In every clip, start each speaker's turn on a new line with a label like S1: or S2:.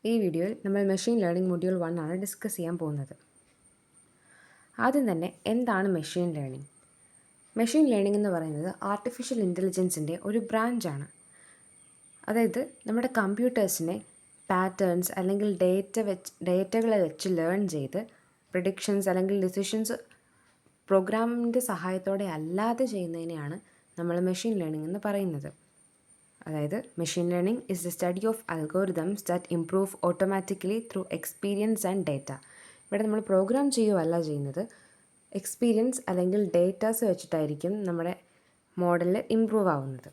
S1: ഈ വീഡിയോയിൽ നമ്മൾ മെഷീൻ ലേണിംഗ് മൊഡ്യൂൾ 1 ആണ് ഡിസ്കസ് ചെയ്യാൻ പോകുന്നത്. ആദ്യം തന്നെ എന്താണ് മെഷീൻ ലേണിംഗ്? മെഷീൻ ലേണിംഗ് എന്ന് പറയുന്നത് ആർട്ടിഫിഷ്യൽ ഇൻ്റലിജൻസിൻ്റെ ഒരു ബ്രാഞ്ചാണ്. അതായത് നമ്മുടെ കമ്പ്യൂട്ടേഴ്സിനെ പാറ്റേൺസ് അല്ലെങ്കിൽ ഡേറ്റകളെ വെച്ച് ലേൺ ചെയ്ത് പ്രിഡിക്ഷൻസ് അല്ലെങ്കിൽ ഡിസിഷൻസ് പ്രോഗ്രാമിൻ്റെ സഹായത്തോടെ അല്ലാതെ ചെയ്യുന്നതിനെയാണ് നമ്മൾ മെഷീൻ ലേണിംഗ് എന്ന് പറയുന്നത്. അതായത് machine learning is the study of algorithms that improve automatically through experience and data. ഇവിടെ നമ്മൾ പ്രോഗ്രാം ചെയ്യുകയല്ല ചെയ്യുന്നത്, എക്സ്പീരിയൻസ് അല്ലെങ്കിൽ ഡേറ്റാസ് വെച്ചിട്ടായിരിക്കും നമ്മുടെ മോഡലിൽ ഇംപ്രൂവ് ആവുന്നത്.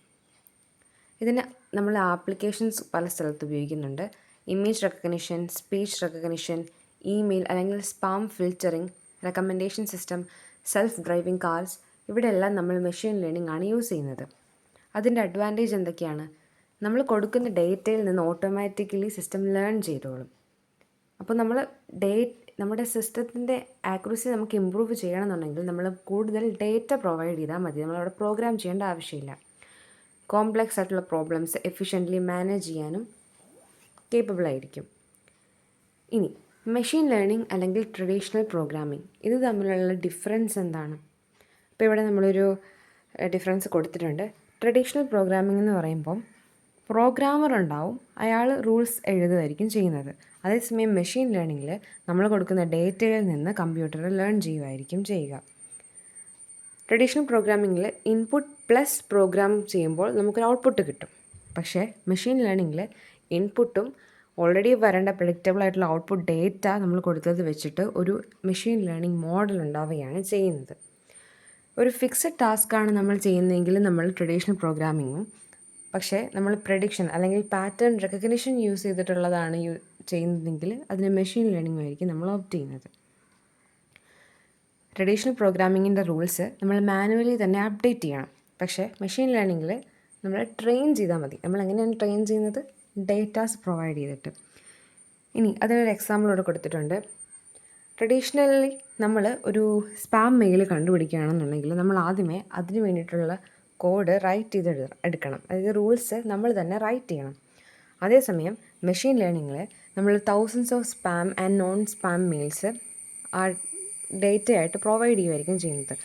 S1: ഇതിന് നമ്മൾ ആപ്ലിക്കേഷൻസ് പല സ്ഥലത്ത് ഉപയോഗിക്കുന്നുണ്ട്. Image recognition, speech recognition, email അല്ലെങ്കിൽ spam filtering, recommendation system, self driving cars, ഇവിടെയെല്ലാം നമ്മൾ മെഷീൻ ലേണിംഗ് ആണ് യൂസ് ചെയ്യുന്നത്. അതിൻ്റെ അഡ്വാൻറ്റേജ് എന്തൊക്കെയാണ്? നമ്മൾ കൊടുക്കുന്ന ഡേറ്റയിൽ നിന്ന് ഓട്ടോമാറ്റിക്കലി സിസ്റ്റം ലേൺ ചെയ്തോളും. അപ്പോൾ നമ്മുടെ സിസ്റ്റത്തിൻ്റെ ആക്യുറസി നമുക്ക് ഇമ്പ്രൂവ് ചെയ്യണമെന്നുണ്ടെങ്കിൽ നമ്മൾ കൂടുതൽ ഡേറ്റ പ്രൊവൈഡ് ചെയ്താൽ മതി. നമ്മളവിടെ പ്രോഗ്രാം ചെയ്യേണ്ട ആവശ്യമില്ല. കോംപ്ലക്സ് ആയിട്ടുള്ള പ്രോബ്ലംസ് എഫിഷ്യൻ്റ്ലി മാനേജ് ചെയ്യാനും കേപ്പബിൾ ആയിരിക്കും. ഇനി മെഷീൻ ലേണിംഗ് അല്ലെങ്കിൽ ട്രഡീഷണൽ പ്രോഗ്രാമിംഗ്, ഇത് തമ്മിലുള്ള ഡിഫറൻസ് എന്താണ്? ഇപ്പോൾ ഇവിടെ നമ്മളൊരു ഡിഫറൻസ് കൊടുത്തിട്ടുണ്ട്. ട്രഡീഷണൽ പ്രോഗ്രാമിംഗ് എന്ന് പറയുമ്പം പ്രോഗ്രാമർ ഉണ്ടാവും, അയാൾ റൂൾസ് എഴുതുമായിരിക്കും ചെയ്യുന്നത്. അതേസമയം മെഷീൻ ലേണിങ്ങിൽ നമ്മൾ കൊടുക്കുന്ന ഡേറ്റയിൽ നിന്ന് കമ്പ്യൂട്ടർ ലേൺ ചെയ്യുമായിരിക്കും ചെയ്യുക. ട്രഡീഷണൽ പ്രോഗ്രാമിങ്ങിൽ ഇൻപുട്ട് പ്ലസ് പ്രോഗ്രാം ചെയ്യുമ്പോൾ നമുക്കൊരു ഔട്ട്പുട്ട് കിട്ടും. പക്ഷേ മെഷീൻ ലേണിങ്ങിൽ ഇൻപുട്ടും ഓൾറെഡി വരേണ്ട പ്രെഡിക്റ്റബിൾ ആയിട്ടുള്ള ഔട്ട്പുട്ട് ഡേറ്റ നമ്മൾ കൊടുത്തത് വെച്ചിട്ട് ഒരു മെഷീൻ ലേണിംഗ് മോഡൽ ഉണ്ടാവുകയാണ് ചെയ്യുന്നത്. ഒരു ഫിക്സഡ് ടാസ്ക്കാണ് നമ്മൾ ചെയ്യുന്നതെങ്കിൽ നമ്മൾ ട്രഡീഷണൽ പ്രോഗ്രാമിങ്ങും, പക്ഷേ നമ്മൾ പ്രെഡിക്ഷൻ അല്ലെങ്കിൽ പാറ്റേൺ റെക്കഗ്നിഷൻ യൂസ് ചെയ്തിട്ടുള്ളതാണ് ചെയ്യുന്നതെങ്കിൽ അതിന് മെഷീൻ ലേണിംഗ് ആയിരിക്കും നമ്മൾ ഓപ്റ്റ് ചെയ്യുന്നത്. ട്രഡീഷണൽ പ്രോഗ്രാമിങ്ങിൻ്റെ റൂൾസ് നമ്മൾ മാനുവലി തന്നെ അപ്ഡേറ്റ് ചെയ്യണം. പക്ഷേ മെഷീൻ ലേണിങ്ങിൽ നമ്മൾ ട്രെയിൻ ചെയ്താൽ മതി. നമ്മൾ എങ്ങനെയാണ് ട്രെയിൻ ചെയ്യുന്നത്? ഡേറ്റാസ് പ്രൊവൈഡ് ചെയ്തിട്ട്. ഇനി അതിനൊരു എക്സാമ്പിൾ ഇവിടെ കൊടുത്തിട്ടുണ്ട്. ട്രഡീഷണലി നമ്മൾ ഒരു സ്പാം മെയിൽ കണ്ടുപിടിക്കുകയാണെന്നുണ്ടെങ്കിൽ നമ്മൾ ആദ്യമേ അതിന് വേണ്ടിയിട്ടുള്ള കോഡ് റൈറ്റ് ചെയ്ത് എടുക്കണം. അതായത് റൂൾസ് നമ്മൾ തന്നെ റൈറ്റ് ചെയ്യണം. അതേസമയം മെഷീൻ ലേണിങ്ങിൽ നമ്മൾ thousands of spam and non spam mails ആ ഡേറ്റയായിട്ട് പ്രൊവൈഡ് ചെയ്യുമായിരിക്കും ചെയ്യുന്നത്.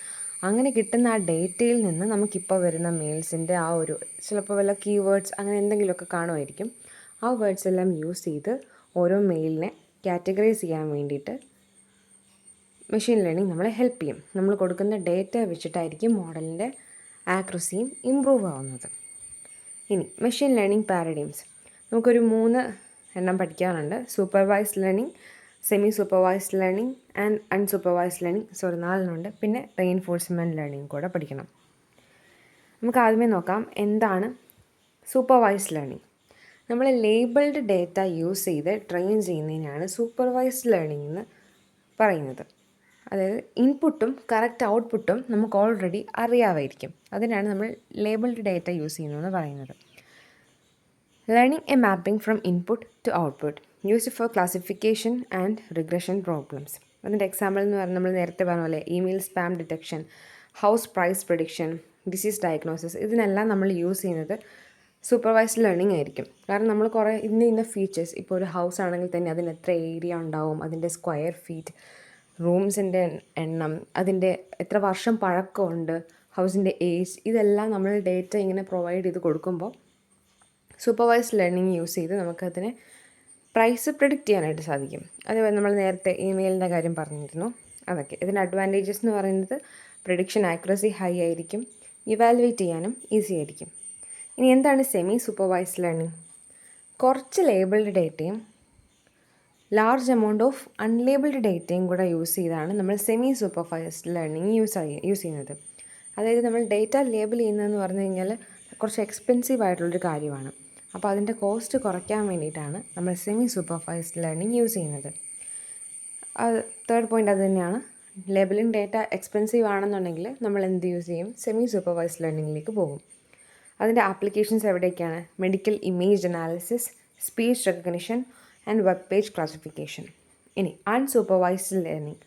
S1: അങ്ങനെ കിട്ടുന്ന ആ ഡേറ്റയിൽ നിന്ന് നമുക്കിപ്പോൾ വരുന്ന മെയിൽസിൻ്റെ ആ ഒരു ചിലപ്പോൾ വല്ല കീവേഡ്സ് അങ്ങനെ എന്തെങ്കിലുമൊക്കെ കാണുമായിരിക്കും. ആ വേർഡ്സ് എല്ലാം യൂസ് ചെയ്ത് ഓരോ മെയിലിനെ കാറ്റഗറൈസ് ചെയ്യാൻ വേണ്ടിയിട്ട് മെഷീൻ ലേണിംഗ് നമ്മളെ ഹെൽപ്പ് ചെയ്യും. നമ്മൾ കൊടുക്കുന്ന ഡേറ്റ വെച്ചിട്ടായിരിക്കും മോഡലിൻ്റെ ആക്യുറസിയും ഇമ്പ്രൂവ് ആവുന്നത്. ഇനി മെഷീൻ ലേണിംഗ് പാരഡൈംസ് നമുക്കൊരു 3 എണ്ണം പഠിക്കാനുണ്ട്. Supervised learning, semi supervised learning and unsupervised learning. 4 ഉണ്ട്. പിന്നെ റെയിൻഫോഴ്സ്മെൻറ്റ് ലേണിംഗ് കൂടെ പഠിക്കണം. നമുക്ക് ആദ്യമേ നോക്കാം എന്താണ് സൂപ്പർവൈസ്ഡ് ലേണിംഗ്. നമ്മൾ ലേബിൾഡ് ഡേറ്റ യൂസ് ചെയ്ത് ട്രെയിൻ ചെയ്യുന്നതിനാണ് സൂപ്പർവൈസ്ഡ് ലേണിംഗ് എന്ന് പറയുന്നത്. അതായത് ഇൻപുട്ടും കറക്റ്റ് ഔട്ട്പുട്ടും നമുക്ക് ഓൾറെഡി അറിയാമായിരിക്കും. അതിനാണ് നമ്മൾ ലേബിൾഡ് ഡേറ്റ യൂസ് ചെയ്യുന്നതെന്ന് പറയുന്നത്. Learning a mapping from input to output used for classification and regression problems. അതിൻ്റെ എക്സാമ്പിൾ എന്ന് പറഞ്ഞാൽ നമ്മൾ നേരത്തെ പറഞ്ഞ പോലെ email spam detection, house price prediction, disease diagnosis, ഇതിനെല്ലാം നമ്മൾ യൂസ് ചെയ്യുന്നത് സൂപ്പർവൈസ്ഡ് ലേണിംഗ് ആയിരിക്കും. കാരണം നമ്മൾ കുറേ ഇന്ന ഫീച്ചേഴ്സ്, ഇപ്പോൾ ഒരു ഹൗസ് ആണെങ്കിൽ തന്നെ അതിന് എത്ര ഏരിയ ഉണ്ടാവും, അതിൻ്റെ സ്ക്വയർ ഫീറ്റ്, റൂംസിൻ്റെ എണ്ണം, അതിൻ്റെ എത്ര വർഷം പഴക്കമുണ്ട്, ഹൗസിൻ്റെ ഏജ്, ഇതെല്ലാം നമ്മൾ ഡേറ്റ ഇങ്ങനെ പ്രൊവൈഡ് ചെയ്ത് കൊടുക്കുമ്പോൾ സൂപ്പർവൈസ്ഡ് ലേണിംഗ് യൂസ് ചെയ്ത് നമുക്കതിനെ പ്രൈസ് പ്രെഡിക്റ്റ് ചെയ്യാനായിട്ട് സാധിക്കും. അതേപോലെ നമ്മൾ നേരത്തെ ഇമെയിലിൻ്റെ കാര്യം പറഞ്ഞിരുന്നു. അതൊക്കെ ഇതിൻ്റെ അഡ്വാൻറ്റേജസ് എന്ന് പറയുന്നത് പ്രെഡിക്ഷൻ ആക്യുറസി ഹൈ ആയിരിക്കും, ഇവാലുവേറ്റ് ചെയ്യാനും ഈസി ആയിരിക്കും. ഇനി എന്താണ് സെമി സൂപ്പർവൈസ്ഡ് ലേണിംഗ്? കുറച്ച് ലേബിൾഡ് ഡേറ്റയും ലാർജ് എമൗണ്ട് ഓഫ് അൺലേബിൾഡ് ഡേറ്റയും കൂടെ യൂസ് ചെയ്താണ് നമ്മൾ സെമി സൂപ്പർവൈസ്ഡ് ലേണിംഗ് യൂസ് ചെയ്യുന്നത്. അതായത് നമ്മൾ ഡേറ്റ ലേബിൾ ചെയ്യുന്നതെന്ന് പറഞ്ഞു കഴിഞ്ഞാൽ കുറച്ച് എക്സ്പെൻസീവ് ആയിട്ടുള്ളൊരു കാര്യമാണ്. അപ്പോൾ അതിൻ്റെ കോസ്റ്റ് കുറയ്ക്കാൻ വേണ്ടിയിട്ടാണ് നമ്മൾ സെമി സൂപ്പർവൈസ്ഡ് ലേണിംഗ് യൂസ് ചെയ്യുന്നത്. തേർഡ് പോയിൻ്റ് അത് തന്നെയാണ്. ലേബിളിംഗ് ഡേറ്റ എക്സ്പെൻസീവ് ആണെന്നുണ്ടെങ്കിൽ നമ്മൾ എന്ത് യൂസ് ചെയ്യും? സെമി സൂപ്പർവൈസ്ഡ് ലേണിംഗിലേക്ക് പോകും. അതിൻ്റെ ആപ്ലിക്കേഷൻസ് എവിടേക്കാണ്? Medical image analysis, speech recognition and web page classification. ഇനി അൺസൂപ്പർവൈസ്ഡ് ലേണിംഗ്,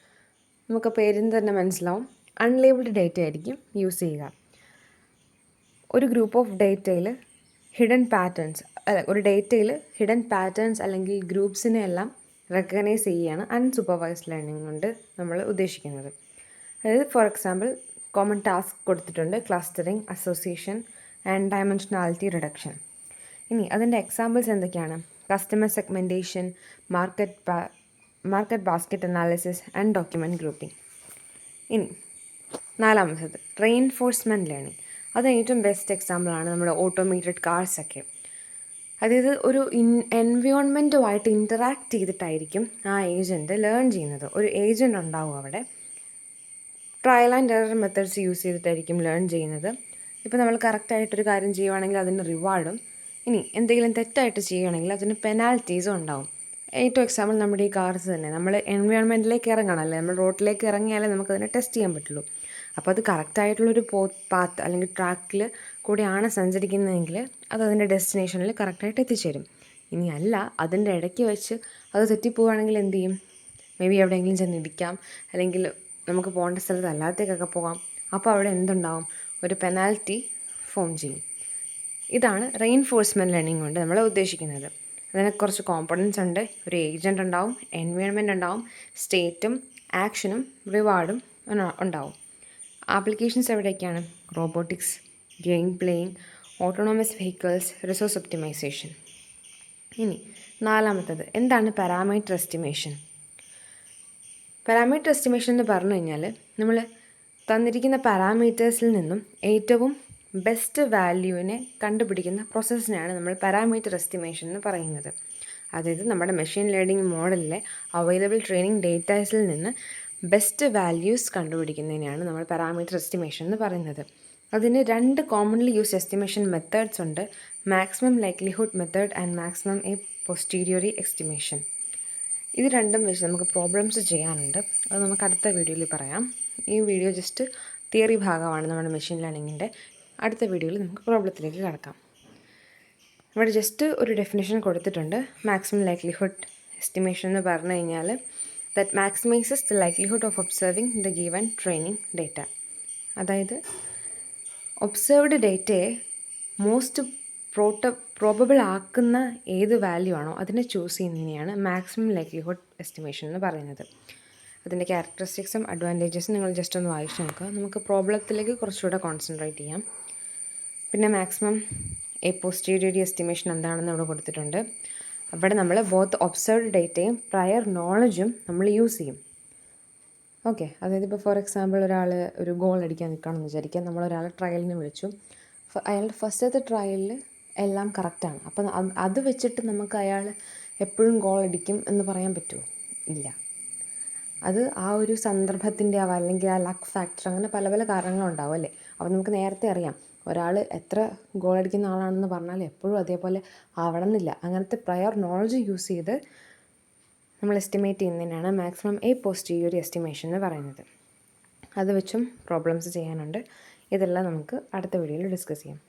S1: നമുക്ക് പേരിൽ തന്നെ മനസ്സിലാവും, അൺലേബിൾഡ് ഡേറ്റ ആയിരിക്കും യൂസ് ചെയ്യുക. ഒരു ഗ്രൂപ്പ് ഓഫ് ഡേറ്റയിൽ ഹിഡൻ പാറ്റേൺസ്, ഒരു ഡേറ്റയിൽ ഹിഡൻ പാറ്റേൺസ് അല്ലെങ്കിൽ ഗ്രൂപ്പ്സിനെ എല്ലാം റെക്കഗ്നൈസ് ചെയ്യുകയാണ് അൺസൂപ്പർവൈസ്ഡ് ലേണിംഗ് കൊണ്ട് നമ്മൾ ഉദ്ദേശിക്കുന്നത്. അതായത് ഫോർ എക്സാമ്പിൾ കോമൺ ടാസ്ക് കൊടുത്തിട്ടുണ്ട്, clustering, association and dimensionality reduction. ഇനി അതിൻ്റെ എക്സാമ്പിൾസ് എന്തൊക്കെയാണ്? Customer segmentation, market basket analysis and document grouping. ഇനി നാലാമത്തത് റെയിൻഫോഴ്സ്മെൻറ്റ് ലേണിംഗ്. അത് ഏറ്റവും ബെസ്റ്റ് എക്സാമ്പിളാണ് നമ്മുടെ ഓട്ടോമേറ്റഡ് കാർസൊക്കെ. അതായത് ഒരു എൻവയോൺമെൻറ്റുമായിട്ട് ഇൻറ്ററാക്ട് ചെയ്തിട്ടായിരിക്കും ആ ഏജൻറ്റ് ലേൺ ചെയ്യുന്നത്. ഒരു ഏജൻറ്റ് ഉണ്ടാവും അവിടെ, trial and error methods use ചെയ്തിട്ടായിരിക്കും ലേൺ ചെയ്യുന്നത്. ഇപ്പോൾ നമ്മൾ കറക്റ്റായിട്ടൊരു കാര്യം ചെയ്യുവാണെങ്കിൽ അതിന് റിവാർഡും, ഇനി എന്തെങ്കിലും തെറ്റായിട്ട് ചെയ്യുകയാണെങ്കിൽ അതിന് പെനാൽറ്റീസും ഉണ്ടാവും. ഏറ്റവും എക്സാമ്പിൾ നമ്മുടെ ഈ കാർസ് തന്നെ. നമ്മൾ എൻവയോൺമെൻറ്റിലേക്ക് ഇറങ്ങണമല്ലേ, നമ്മൾ റോഡിലേക്ക് ഇറങ്ങിയാലേ നമുക്കതിനെ ടെസ്റ്റ് ചെയ്യാൻ പറ്റുള്ളൂ. അപ്പോൾ അത് കറക്റ്റായിട്ടുള്ളൊരു പാത്ത് അല്ലെങ്കിൽ ട്രാക്കിൽ കൂടെയാണ് സഞ്ചരിക്കുന്നതെങ്കിൽ അത് അതിൻ്റെ ഡെസ്റ്റിനേഷനിൽ കറക്റ്റായിട്ട് എത്തിച്ചേരും. ഇനി അല്ല, അതിൻ്റെ ഇടയ്ക്ക് വെച്ച് അത് തെറ്റിപ്പോവുകയാണെങ്കിൽ എന്ത് ചെയ്യും? മേ ബി എവിടെയെങ്കിലും ചെന്ന് ഇടിക്കാം, അല്ലെങ്കിൽ നമുക്ക് പോകേണ്ട സ്ഥലത്ത് അല്ലാത്തേക്കൊക്കെ പോകാം. അപ്പോൾ അവിടെ എന്തുണ്ടാവും? ഒരു പെനാൽറ്റി ഫോം ചെയ്യും. ഇതാണ് റെയിൻഫോഴ്സ്മെൻറ്റ് ലേണിംഗ് കൊണ്ട് നമ്മൾ ഉദ്ദേശിക്കുന്നത്. അതിന് കുറച്ച് കോമ്പണൻസ് ഉണ്ട്. ഒരു ഏജൻറ്റ് ഉണ്ടാവും, എൻവയോൺമെൻറ്റ് ഉണ്ടാവും, സ്റ്റേറ്റും ആക്ഷനും റിവാർഡും ഉണ്ടാവും. ആപ്ലിക്കേഷൻസ് എവിടെയൊക്കെയാണ്? Robotics, game playing, autonomous vehicles, resource optimization. ഇനി നാലാമത്തത് എന്താണ് പാരാമീറ്റർ എസ്റ്റിമേഷൻ? പാരാമീറ്റർ എസ്റ്റിമേഷൻ എന്ന് പറഞ്ഞു കഴിഞ്ഞാൽ നമ്മൾ തന്നിരിക്കുന്ന പാരാമീറ്റേഴ്സിൽ നിന്നും ഏറ്റവും ബെസ്റ്റ് വാല്യൂവിനെ കണ്ടുപിടിക്കുന്ന പ്രോസസ്സിനെയാണ് നമ്മൾ പാരാമീറ്റർ എസ്റ്റിമേഷൻ എന്ന് പറയുന്നത്. അതായത് നമ്മുടെ മെഷീൻ ലേണിംഗ് മോഡലിലെ അവൈലബിൾ ട്രെയിനിങ് ഡേറ്റാസിൽ നിന്ന് ബെസ്റ്റ് വാല്യൂസ് കണ്ടുപിടിക്കുന്നതിനെയാണ് നമ്മൾ പാരാമീറ്റർ എസ്റ്റിമേഷൻ എന്ന് പറയുന്നത്. അതിന് 2 കോമൺലി യൂസ് എസ്റ്റിമേഷൻ മെത്തേഡ്സ് ഉണ്ട്. Maximum likelihood method and maximum a posteriori estimation. ഇത് രണ്ടും വെച്ച് നമുക്ക് പ്രോബ്ലംസ് ചെയ്യാനുണ്ട്. അത് നമുക്ക് അടുത്ത വീഡിയോയിൽ പറയാം. ഈ വീഡിയോ ജസ്റ്റ് തിയറി ഭാഗമാണ് നമ്മുടെ മെഷീൻ ലേണിങ്ങിൻ്റെ. അടുത്ത വീഡിയോയിൽ നമുക്ക് പ്രോബ്ലത്തിലേക്ക് കടക്കാം. ഇവിടെ ജസ്റ്റ് ഒരു ഡെഫിനിഷൻ കൊടുത്തിട്ടുണ്ട്. മാക്സിമം ലൈക്ലിഹുഡ് എസ്റ്റിമേഷൻ എന്ന് പറഞ്ഞു കഴിഞ്ഞാൽ that maximises the likelihood of observing the given training data. അതായത് ഒബ്സർവ്ഡ് ഡേറ്റയെ മോസ്റ്റ് പ്രോബബിൾ ആക്കുന്ന ഏത് വാല്യൂ ആണോ അതിനെ ചൂസ് ചെയ്യുന്നതിനെയാണ് മാക്സിമം ലൈക്ലിഹുഡ് എസ്റ്റിമേഷൻ എന്ന് പറയുന്നത്. അതിൻ്റെ ക്യാരക്ടറിസ്റ്റിക്സും അഡ്വാൻറ്റേജസും നിങ്ങൾ ജസ്റ്റ് ഒന്ന് വായിച്ച് നോക്കുക. നമുക്ക് പ്രോബ്ലത്തിലേക്ക് കുറച്ചുകൂടെ കോൺസെൻട്രേറ്റ് ചെയ്യാം. പിന്നെ മാക്സിമം എ പോസ്റ്റീരിയറി എസ്റ്റിമേഷൻ എന്താണെന്ന് ഇവിടെ കൊടുത്തിട്ടുണ്ട്. അവിടെ നമ്മൾ ബോത്ത് ഒബ്സർവ്ഡ് ഡേറ്റയും പ്രയർ നോളജും നമ്മൾ യൂസ് ചെയ്യും. ഓക്കെ, അതായത് ഇപ്പോൾ ഫോർ എക്സാമ്പിൾ ഒരാൾ ഒരു ഗോൾ അടിക്കാൻ നിൽക്കുകയാണെന്ന് വിചാരിക്കാം. നമ്മളൊരാളെ ട്രയലിന് വിളിച്ചു. അയാളുടെ ഫസ്റ്റത്തെ ട്രയലിൽ എല്ലാം കറക്റ്റാണ്. അപ്പം അത് വെച്ചിട്ട് നമുക്ക് അയാൾ എപ്പോഴും ഗോൾ അടിക്കും എന്ന് പറയാൻ പറ്റുമോ? ഇല്ല. അത് ആ ഒരു സന്ദർഭത്തിൻ്റെ ആവാം, അല്ലെങ്കിൽ ആ ലക്ക് ഫാക്ടർ, അങ്ങനെ പല പല കാരണങ്ങളുണ്ടാവും അല്ലേ. അപ്പോൾ നമുക്ക് നേരത്തെ അറിയാം ഒരാൾ എത്ര ഗോൾ അടിക്കുന്ന ആളാണെന്ന് പറഞ്ഞാൽ എപ്പോഴും അതേപോലെ ആവണമെന്നില്ല. അങ്ങനത്തെ പ്രയർ നോളജ് യൂസ് ചെയ്ത് നമ്മൾ എസ്റ്റിമേറ്റ് ചെയ്യുന്നതിനാണ് മാക്സിമം എ പോസ്റ്റീരിയറി എസ്റ്റിമേഷൻ എന്ന് പറയുന്നത്. അത് വെച്ചും പ്രോബ്ലംസ് ചെയ്യാനുണ്ട്. ഇതെല്ലാം നമുക്ക് അടുത്ത വീഡിയോയിൽ ഡിസ്കസ് ചെയ്യാം.